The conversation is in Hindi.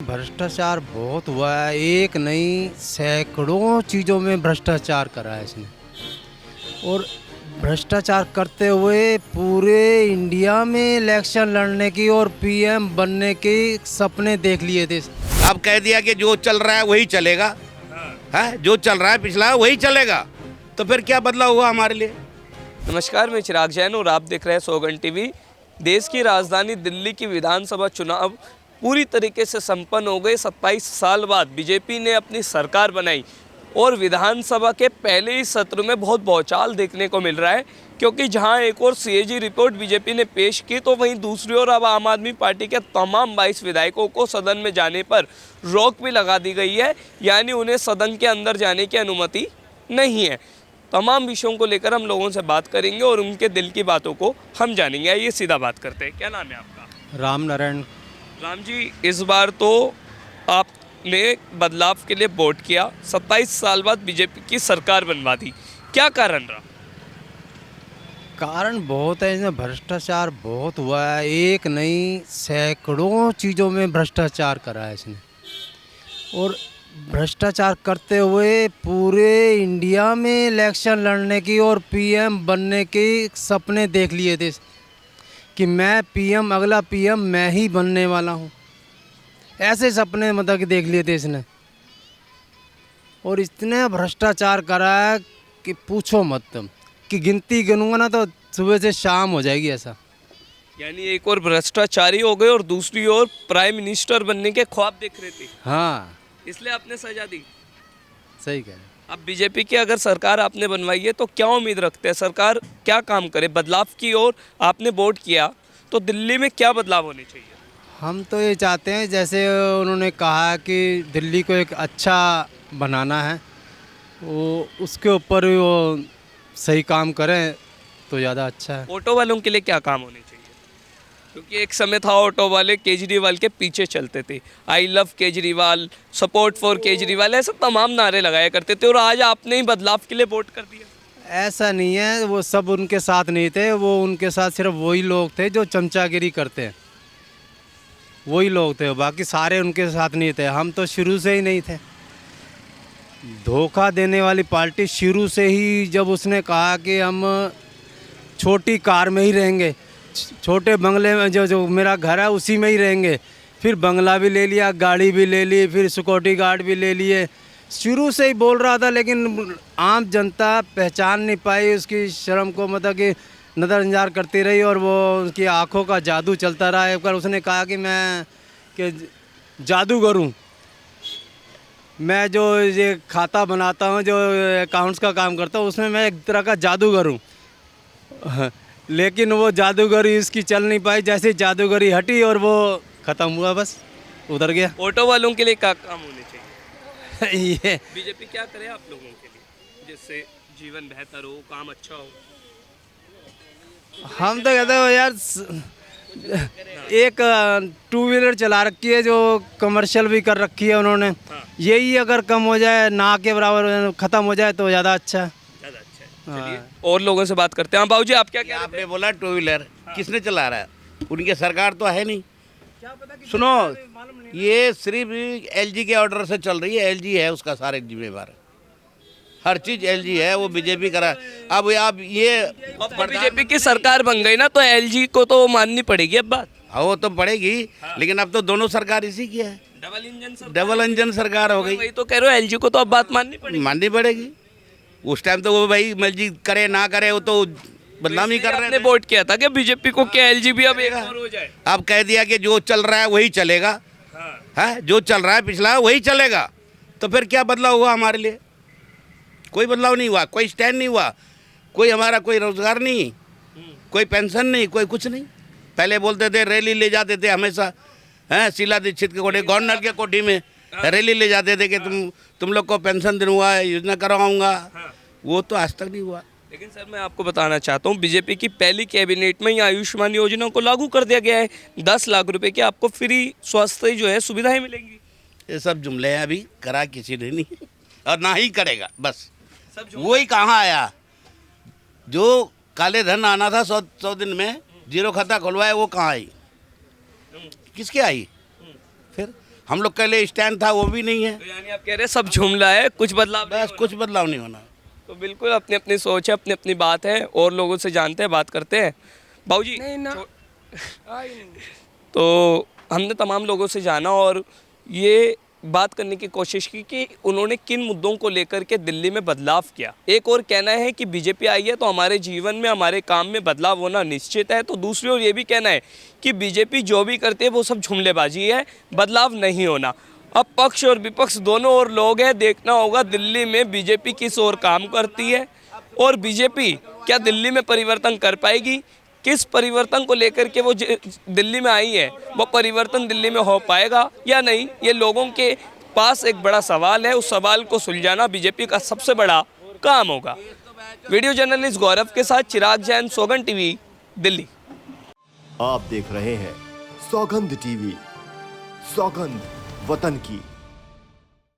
भ्रष्टाचार बहुत हुआ है। एक नहीं सैकड़ों चीज़ों में भ्रष्टाचार करा है इसने। और भ्रष्टाचार करते हुए पूरे इंडिया में इलेक्शन लड़ने की और पीएम बनने के सपने देख लिए थे। अब कह दिया कि जो चल रहा है वही चलेगा। है जो चल रहा है पिछला वही चलेगा, तो फिर क्या बदलाव हुआ हमारे लिए। नमस्कार, मैं चिराग जैन और आप देख रहे हैं सौगन टीवी। देश की राजधानी दिल्ली की विधानसभा चुनाव पूरी तरीके से संपन्न हो गए। 27 साल बाद बीजेपी ने अपनी सरकार बनाई और विधानसभा के पहले ही सत्र में बहुत भौचाल देखने को मिल रहा है, क्योंकि जहां एक और सीएजी रिपोर्ट बीजेपी ने पेश की तो वहीं दूसरी ओर अब आम आदमी पार्टी के तमाम 22 विधायकों को सदन में जाने पर रोक भी लगा दी गई है, यानी उन्हें सदन के अंदर जाने की अनुमति नहीं है। तमाम विषयों को लेकर हम लोगों से बात करेंगे और उनके दिल की बातों को हम जानेंगे। आइए सीधा बात करते हैं। क्या नाम है आपका? राम नारायण। राम जी, इस बार तो आपने बदलाव के लिए वोट किया, 27 साल बाद बीजेपी की सरकार बनवा दी, क्या कारण रहा? कारण बहुत है, इसमें भ्रष्टाचार बहुत हुआ है। एक नहीं सैकड़ों चीज़ों में भ्रष्टाचार करा है इसने। और भ्रष्टाचार करते हुए पूरे इंडिया में इलेक्शन लड़ने की और पीएम बनने के सपने देख लिए थे कि मैं पीएम, अगला पीएम मैं ही बनने वाला हूँ। ऐसे सपने मतलब कि देख लिए थे इसने। और इतने भ्रष्टाचार करा है कि पूछो मत तुम, कि गिनती गिनूंगा ना तो सुबह से शाम हो जाएगी ऐसा। यानी एक और भ्रष्टाचारी हो गए और दूसरी ओर प्राइम मिनिस्टर बनने के ख्वाब देख रहे थे, हाँ इसलिए आपने सजा दी। सही कह रहे हैं। अब बीजेपी की अगर सरकार आपने बनवाई है तो क्या उम्मीद रखते हैं, सरकार क्या काम करे? बदलाव की ओर आपने वोट किया तो दिल्ली में क्या बदलाव होने चाहिए? हम तो ये चाहते हैं, जैसे उन्होंने कहा कि दिल्ली को एक अच्छा बनाना है, वो उसके ऊपर वो सही काम करें तो ज़्यादा अच्छा है। ऑटो वालों के लिए क्या काम होने चाहिए? क्योंकि एक समय था ऑटो वाले केजरीवाल के पीछे चलते थे, I love Kejriwal, support for Kejriwal, ऐसे तमाम नारे लगाया करते थे, और आज आपने ही बदलाव के लिए वोट कर दिया। ऐसा नहीं है, वो सब उनके साथ नहीं थे। वो उनके साथ सिर्फ वही लोग थे जो चमचागिरी करते हैं, वही लोग थे, बाकी सारे उनके साथ नहीं थे। हम तो शुरू से ही नहीं थे। धोखा देने वाली पार्टी शुरू से ही, जब उसने कहा कि हम छोटी कार में ही रहेंगे, छोटे बंगले में, जो मेरा घर है उसी में ही रहेंगे, फिर बंगला भी ले लिया, गाड़ी भी ले ली, फिर सिक्योरिटी गार्ड भी ले लिए। शुरू से ही बोल रहा था, लेकिन आम जनता पहचान नहीं पाई उसकी शर्म को, मतलब कि नज़रअंदाज करती रही, और वो उसकी आंखों का जादू चलता रहा। एक बार उसने कहा कि मैं जादूगर हूँ, मैं जो ये खाता बनाता हूँ, जो अकाउंट्स का काम करता हूँ, उसमें मैं एक तरह का जादूगर हूँ। लेकिन वो जादूगरी इसकी चल नहीं पाई। जैसे जादूगरी हटी और वो ख़त्म हुआ, बस उधर गया। ऑटो वालों के लिए क्या काम होने चाहिए? ये बीजेपी क्या करे आप लोगों के लिए, जिससे जीवन बेहतर हो, काम अच्छा हो? हम तो कहते हो यार, एक टू व्हीलर चला रखी है जो कमर्शियल भी कर रखी है उन्होंने। हाँ। यही अगर कम हो जाए, ना के बराबर ख़त्म हो जाए तो ज़्यादा अच्छा है। ज़्यादा अच्छा है। चलिए और लोगों से बात करते हैं। हाँ बाबूजी, आप क्या कह रहे थे? आपने बोला टू व्हीलर किसने चला रहा है? उनकी सरकार तो है नहीं। सुनो, ये सिर्फ एलजी के ऑर्डर से चल रही है। एलजी है उसका सारे जिम्मेवार, हर चीज एलजी है, वो बीजेपी करा। अब आप ये अब तो बीजेपी की सरकार बन गई ना, तो एलजी को तो माननी पड़ेगी अब बात। वो तो पड़ेगी, लेकिन अब तो दोनों सरकार इसी की है। डबल इंजन सरकार हो गई। वही तो कह रहे हो, एलजी को तो अब बात माननी पड़ेगी। उस टाइम तो वो भाई एलजी करे ना करे, वो तो बदनामी कर रहे ने थे। वोट किया था कि बीजेपी को क्या एलजी भी अब एक और हो जाए। अब कह दिया कि जो चल रहा है वही चलेगा। है जो चल रहा है पिछला वही चलेगा, तो फिर क्या बदलाव हुआ हमारे लिए? कोई बदलाव नहीं हुआ, कोई स्टैंड नहीं हुआ, कोई हमारा कोई रोजगार नहीं, कोई पेंशन नहीं, कोई कुछ नहीं। पहले बोलते थे, रैली ले जाते थे हमेशा, हैं शीला दीक्षित के कोठी, गवर्नर के कोठी में रैली ले जाते थे कि तुम लोग को पेंशन दिलवा, योजना करवाऊंगा। वो तो आज तक नहीं हुआ। लेकिन सर, मैं आपको बताना चाहता हूँ, बीजेपी की पहली कैबिनेट में ही आयुष्मान योजना को लागू कर दिया गया है। 10 लाख रुपए की आपको फ्री स्वास्थ्य जो है सुविधाएं मिलेंगी। ये सब जुमले हैं, अभी करा किसी ने नहीं और ना ही करेगा। बस सब वही कहाँ आया? जो काले धन आना था 100 दिन में, जीरो खाता खुलवाए, वो कहाँ आई? किसके आई? फिर हम लोग के लिए स्टैंड था वो भी नहीं है। तो यानी आप कह रहे हैं सब जुमला है, कुछ बदलाव नहीं बस कुछ बदलाव नहीं होना। तो बिल्कुल अपनी अपनी सोच है, अपनी अपनी बात है, और लोगों से जानते हैं, बात करते हैं। बाबूजी तो हमने तमाम लोगों से जाना और ये बात करने की कोशिश की कि उन्होंने किन मुद्दों को लेकर के दिल्ली में बदलाव किया। एक और कहना है कि बीजेपी आई है तो हमारे जीवन में, हमारे काम में बदलाव होना निश्चित है। तो दूसरी ओर ये भी कहना है कि बीजेपी जो भी करती है वो सब जुमलेबाजी है, बदलाव नहीं होना। अब पक्ष और विपक्ष दोनों ओर लोग हैं, देखना होगा दिल्ली में बीजेपी किस ओर काम करती है और बीजेपी क्या दिल्ली में परिवर्तन कर पाएगी। किस परिवर्तन को लेकर के वो दिल्ली में आई है, वो परिवर्तन दिल्ली में हो पाएगा या नहीं, ये लोगों के पास एक बड़ा सवाल है। उस सवाल को सुलझाना बीजेपी का सबसे बड़ा काम होगा। वीडियो जर्नलिस्ट गौरव के साथ चिराग जैन, सौगंध टीवी, दिल्ली। आप देख रहे हैं सौगंध टीवी, सौगंध वतन की।